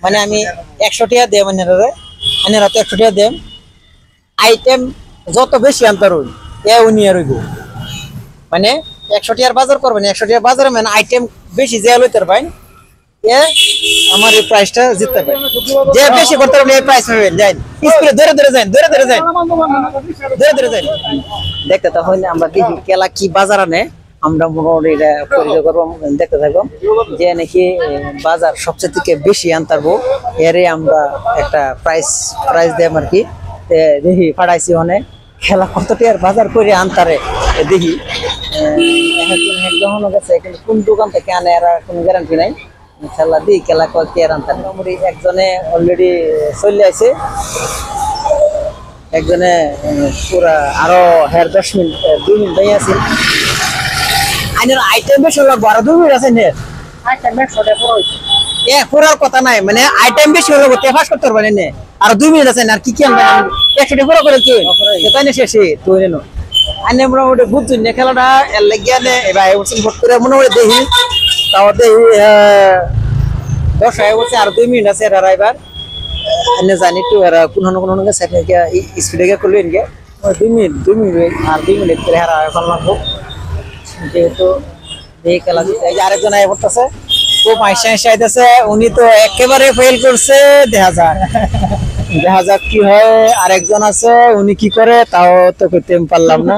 মানে আমি 100 টাকা দেব আনেরা তো 100 টাকা দেব আইটেম যত বেশি আনতার হই এ উনি আর হইব মানে 100 টাকার বাজার করবেন 100 টাকা বাজারে মানে আইটেম বেশি যে লইতার ভাই এ আমার এই প্রাইসটা জিততে পারে যে বেশি করতে পারবেন এই প্রাইস পাবেন যাই স্কুলে ধরে ধরে যান দেখতে তাহলে আমরা দেখি কেলা কি বাজার আনে আমরা মোটামুটি এটা পরিচয় করবো দেখতে থাকবো যে নাকি বাজার সবচেয়ে থেকে বেশি আনতারবো এরে আমরা একটা প্রাইস দেব আর কি দেখি পাঠাইছি অনেক খেলা কত টাকার বাজার করে আনতারে দেখি গেছে কিন্তু কোন দোকান থেকে আনে এরা কোনো গ্যারান্টি নাই খেলা দিই খেলা কয়েক আনতার মোটামুটি একজনে অলরেডি চলে আছে একজনে পুরা আরো 10 মিনিট 2 মিনিট দাঁড়িয়ে আছে আইনের আইটেম বেশি লাগবো আরো 2 মিনিট আছে নেট আইটেম 100 টাকা এ পুরার কথা নাই মানে আইটেম বেশি হলো তেফাস করতে পারবেন না আর 2 মিনিট আছে আর কি কি আনবেন 100 টাকা পুরো করে তুই তাই না শেষে তুই নেন আইনে মোটামুটি বুঝছেন না খেলাটা এর লাগিয়া নে এবার ওরসিন ভোট করে মোটামুটি দেখি তাও দেখি 10 হয়ে গেছে আর 2 মিনিট আছে আর এবার আইনে জানি তো আর কোন গেছে স্পিডে গিয়ে করলেন গিয়ে 2 মিনিট আর 2 মিনিট করে হারা এখন লাগবো যেহেতু এই খেলা এই যে আরেকজন আয় পড়তেছে খুব আইসাইতেছে উনি তো একেবারে ফেল করছে দেখা যাক কি হয় আরেকজন আছে উনি কি করে তাও তো করতে পারলাম না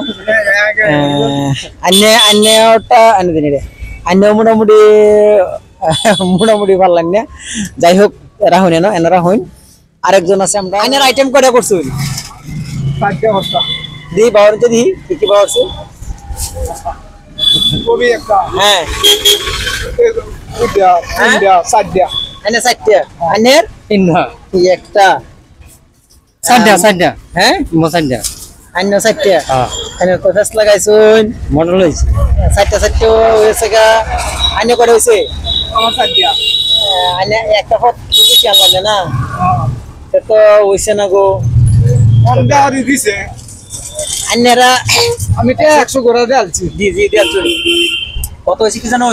মোটামুটি পারলাম না যাই হোক রাহুন এনারা হইন আরেকজন আছে আমরা আইনের আইটেম কটা করছি দি বাবার যদি কি বাবার হ্যাঁ একটা হ্যাঁ লাগাইছুন মডেল হয়েছে 4টা হয়েছে গা আইনে করে হয়েছে একটা পথ বেশি আনলাম না তো হয়েছে না গো দিছে আইনেরা আমি তো 100 করে দিয়েছি জি কত হয়েছে কি জানো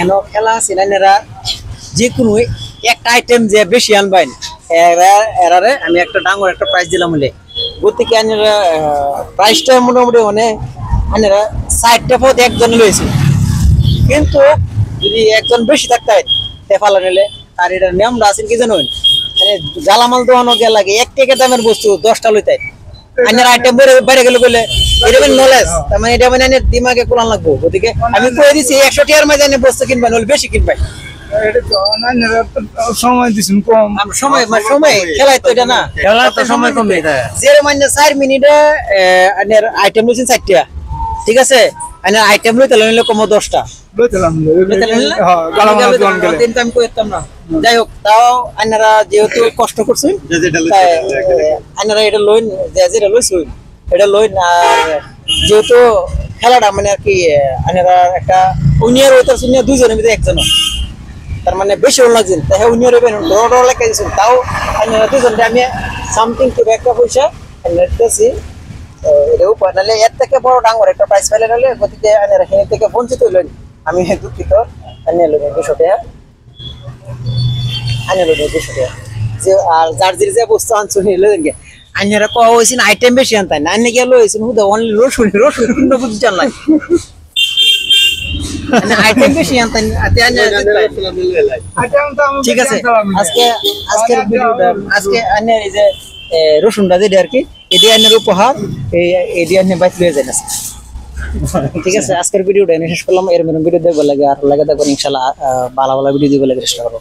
এন খেলা আছে আইনেরা যে কোনো একটা আইটেম যে বেশি আনবেন এরারে আমি একটা ডাঙর একটা প্রাইস দিলাম বলে গতিকে আইনেরা প্রাইসটা মোটামুটি মানে আইনেরা 60টা পথ একজন লইছে কিন্তু যদি একজন বেশি থাকতে হয় তেফালা নিলে আর এটা নিয়মটা আছে কি জানো মানে জালামাল দোয়ানো গেল লাগে 1 টাকা দামের বস্তু 10টা লইতে আইনের আইটেম বেড়ে গেল বলে এটা মানে নলেজ তার মানে এটা মানে দিমাগে কোলান লাগবো গতিকে আমি কই দিছি 100 টাকার মাঝে আইনে বস্তু কিনবেন হলে বেশি কিনবেন এটা তো সময় দিছেন কম সময় খেলাই তো এটা না খেলা তো সময় কম এটা যে মানে 4 মিনিটে আইনের আইটেম লইছেন 4টা ঠিক আছে আইনের আইটেম লইতে লইলে কম 10টা যাই হোক তাও আইনারা যেহেতু কষ্ট করছেন আইনারা এটা লইন যেটা লইছেন এটা লইন আর যেহেতু খেলাটা মানে আর কি আইনারা একটা উনিয়ার ওইটার শুনিয়া দুইজনের ভিতরে একজন তার মানে বেশি ভালো লাগছেন তাই উনিয়ার ডর লেখা দিয়েছেন তাও আইনারা দুজনটা আমি সামথিং টু একটা পয়সা আইনারতেছি এটাও নাহলে এর থেকে বড় ডাঙর একটা প্রাইস পেলে নাহলে গতিকে আইনারা এখান থেকে বঞ্চিত হইলেন আমি দুঃখিত আনিয়ে লোক 200 টাকা আনিয়ে লোক 200 টাকা যে আর জার্জির যে বস্তু আনছো নিলে দেখে আনিয়ারা কওয়া হয়েছিল আইটেম বেশি আনতাই না আনিয়ে গেল হয়েছিল হুদা অনলি রসুন কিন্ন বুঝি জানলাই আইটেম বেশি আনতাই ঠিক আছে আজকের ভিডিওটা আজকে আনিয়ে এই যে রসুনটা যেটা আর কি এটি আনিয়ার উপহার এটি আনিয়ে বাইক লয়ে যায় না ঠিক আছে আজকের ভিডিওটা শেষ করলাম এর ভিডিও দেখবো লাগে আর লাগে দেখবেন ইনশাআল্লাহ ভালো ভিডিও দিব লাগে চেষ্টা করবো